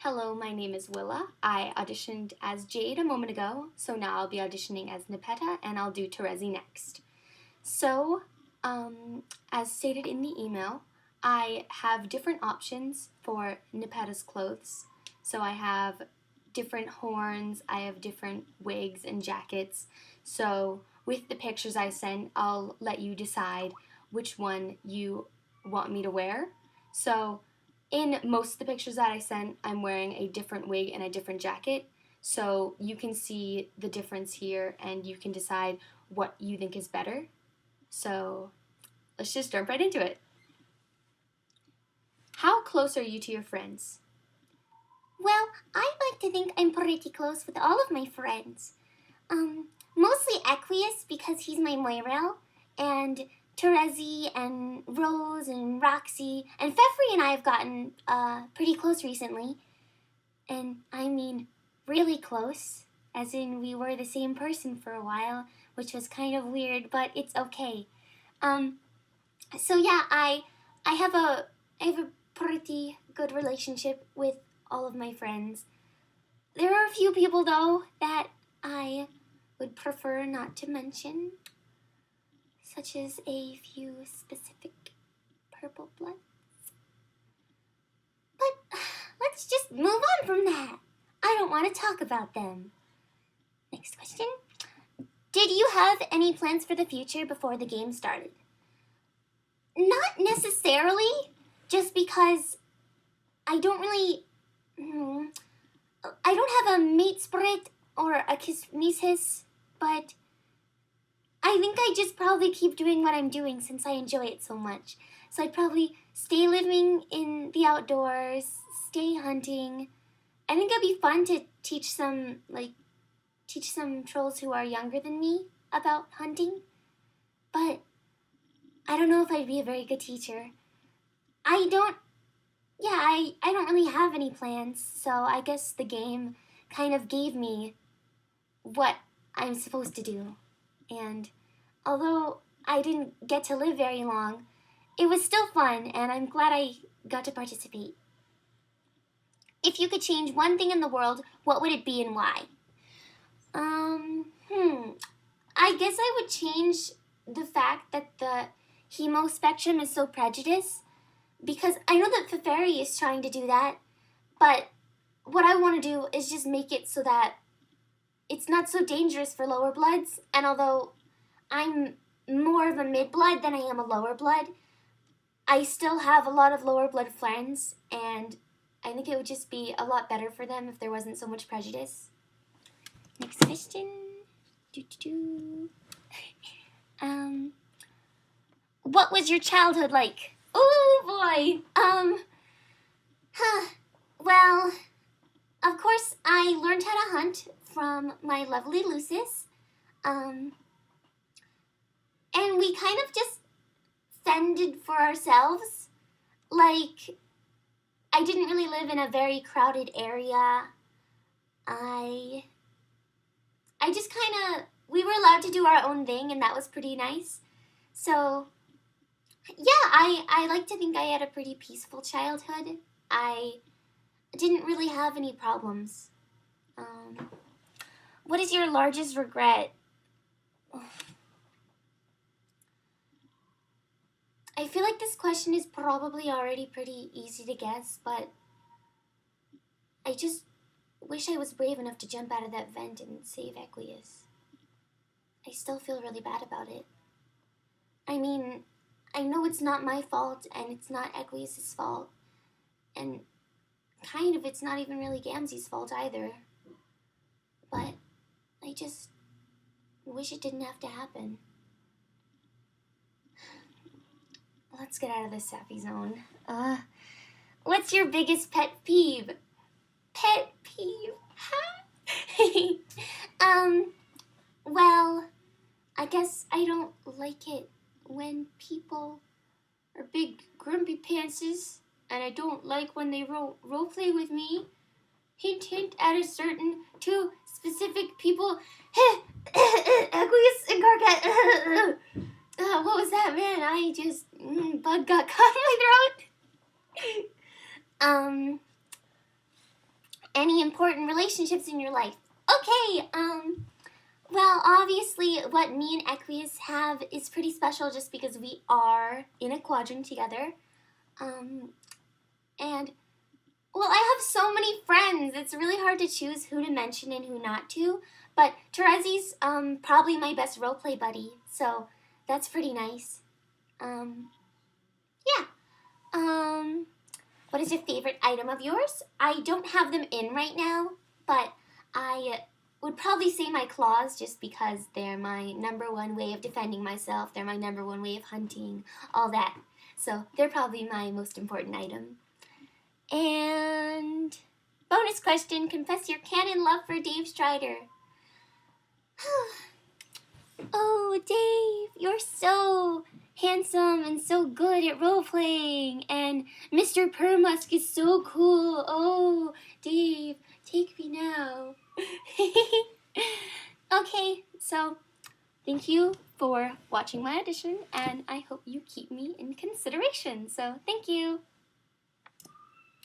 Hello, my name is Willa. I auditioned as Jade a moment ago, so now I'll be auditioning as Nepeta, and I'll do Terezi next. So, as stated in the email, I have different options for Nepeta's clothes. So I have different horns, I have different wigs and jackets. So with the pictures I sent, I'll let you decide which one you want me to wear. So in most of the pictures that I sent, I'm wearing a different wig and a different jacket. So you can see the difference here and you can decide what you think is better. So let's just jump right into it. How close are you to your friends? Well, I like to think I'm pretty close with all of my friends. Mostly Aqueous because he's my Moirel, and Terezi and Rose and Roxy and Fefri and I have gotten pretty close recently. And I mean really close, as in we were the same person for a while, which was kind of weird, but it's okay. So yeah, I have a pretty good relationship with all of my friends. There are a few people though that I would prefer not to mention, such as a few specific purple bloods. But let's just move on from that. I don't want to talk about them. Next question. Did you have any plans for the future before the game started? Not necessarily, just because I don't really... I don't have a mate spirit or a kismesis, but I think I just probably keep doing what I'm doing since I enjoy it so much. So I'd probably stay living in the outdoors, stay hunting. I think it'd be fun to teach some trolls who are younger than me about hunting. But I don't know if I'd be a very good teacher. I don't really have any plans, so I guess the game kind of gave me what I'm supposed to do. And although I didn't get to live very long, it was still fun, and I'm glad I got to participate. If you could change one thing in the world, what would it be and why? I guess I would change the fact that the hemo spectrum is so prejudiced, because I know that Feferi is trying to do that, but what I want to do is just make it so that it's not so dangerous for lower bloods, and although I'm more of a mid-blood than I am a lower blood, I still have a lot of lower blood friends, and I think it would just be a lot better for them if there wasn't so much prejudice. Next question. What was your childhood like? Oh boy. Well, of course I learned how to hunt from my lovely Lucis. And we kind of just fended for ourselves. Like, I didn't really live in a very crowded area. I just kind of, we were allowed to do our own thing, and that was pretty nice. So, yeah, I like to think I had a pretty peaceful childhood. I didn't really have any problems. What is your largest regret? I feel like this question is probably already pretty easy to guess, but I just wish I was brave enough to jump out of that vent and save Aqueous. I still feel really bad about it. I mean, I know it's not my fault, and it's not Aqueous' fault, and kind of it's not even really Gamzee's fault either. But I just wish it didn't have to happen. Let's get out of this sappy zone. What's your biggest pet peeve? Pet peeve? Well, I guess I don't like it when people are big grumpy pantses, and I don't like when they roleplay with me. Hint, hint at a certain two specific people. Aqueous and Carcat. What was that, man? I just, bug got caught in my throat. any important relationships in your life? Okay, well, obviously, what me and Equius have is pretty special just because we are in a quadrant together. And, well, I have so many friends. It's really hard to choose who to mention and who not to. But Terezi's probably my best roleplay buddy, so that's pretty nice. Yeah. What is your favorite item of yours? I don't have them in right now, but I would probably say my claws just because they're my number one way of defending myself. They're my number one way of hunting, all that. So they're probably my most important item. And bonus question, confess your canon love for Dave Strider. Oh, Dave, you're so handsome and so good at role-playing, and Mr. Permusk is so cool. Oh, Dave, take me now. Okay, so thank you for watching my audition, and I hope you keep me in consideration. So thank you.